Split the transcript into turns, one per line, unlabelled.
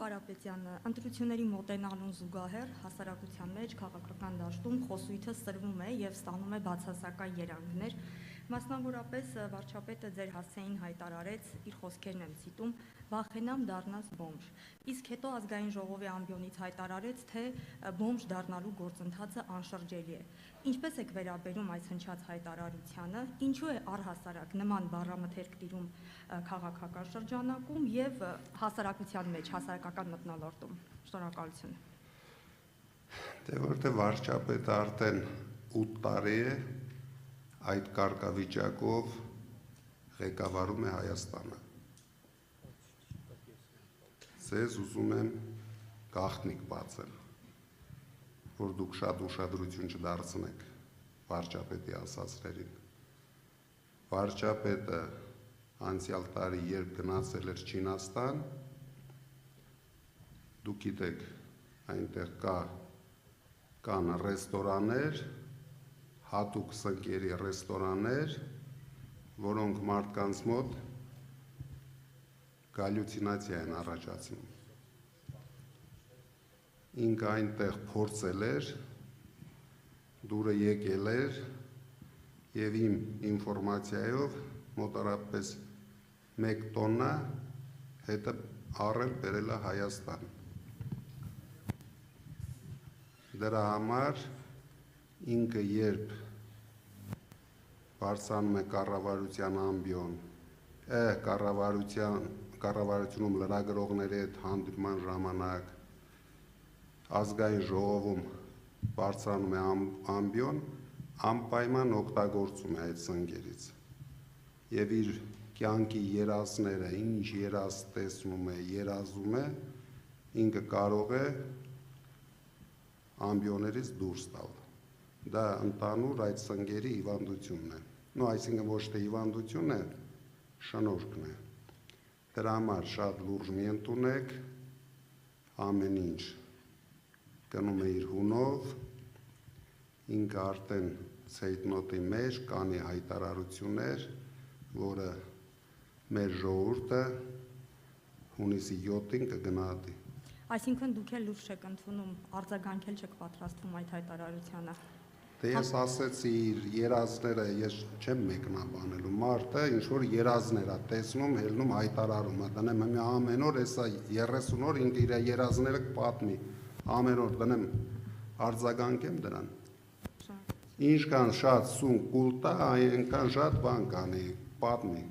Կարապետյանը, ընտրությունների մոտենալուն զուգահեռ հասարակության մեջ քաղաքական դաշտում խոսույթը սրվում է եւ ստանում է բացասական երանգներ, մասնավորապես վարչապետը ձեր հասցեին հայտարարեց, իր խոսքերն եմ ցիտում, վախենամ դառնաս բոմժ, իսկ հետո ազգային ժողովի ամբիոնից հայտարարեց, թե բոմժ դառնալու գործընթացը անշրջելի է։ Ինչպես եք վերաբերում այս հնչած հայտարարությանը, ինչու է առհասարակ նման բառամթերք տիրում քաղաքական շրջանակում եւ հասարակության մեջ, հասարակական մթնոլորտում։ Շնորհակալություն։
Դե որտեղ վարչապետը արդեն 8 տարի է այդ կարգավիճակով ղեկավարում է Հայաստանը։ Ձեզ ուզում եմ գաղտնիք բացել, որ դուք շատ ուշադրություն չդարձնեք վարչապետի ասածներին։ Վարչապետը անցյալ տարի երբ գնացել էր Չինաստան, դուք գիտեք, այնտեղ կան ռեստորաններ, հատուկ սնկերի ռեստորաններ, որոնք մարդկանց մոտ գալյուցինացիա են առաջացնում։ Ինքը այնտեղ փորձել էր, դուրը եկել էր եւ իմ ինֆորմացիայով մոտարապես 1 տոննա հետը առել բերել է Հայաստան։ Դրա համար ինքը երբ բարձրանում է կառավարության ամբիոն, կառավարությունում լրագրողների հետ հանդիպման ժամանակ, ազգային ժողովում բարձրանում է ամբիոն, անպայման օգտագործում է այդ սնկերից։ Եվ իր կյանքի երազները, ինչ երազ տեսնում է, երազում է, ինքը կարող է ամբիոներից դուրս տալ։ Դա ընդհանուր այդ սնկերի հիվանդությունն է։ Այսինքն ոչ թե հիվանդություն է, շնորհքն է։ Դրա համար շատ լուրջ մի ընդունեք, ամեն ինչ գնում է իր հունով, ինքը արդեն ցեյտնոտի մեջ կանի հայտարարություններ, որը մեր ժողովուրդը հունիսի 7-ին կգնահատի։
Այսինքն դուք էլ լուրջ չեք ընդունում, արձագանքել չեք պատրաստվում այդ հայտարարությանը։
Դե ես ասեցի իր երազները, ես չեմ մեկնաբանելու, մարդը ինչ-որ երազներ է տեսնում, հելնում հայտարարում է, դնեմ ամեն օր, հեսա 30 օր ինքը իր երազները կպատմի, ամեն օր դնեմ արձագանքեմ դրան։ Ինչքան շատ սուն կուլ տա, այնքան շատ բան կանի, պատմի։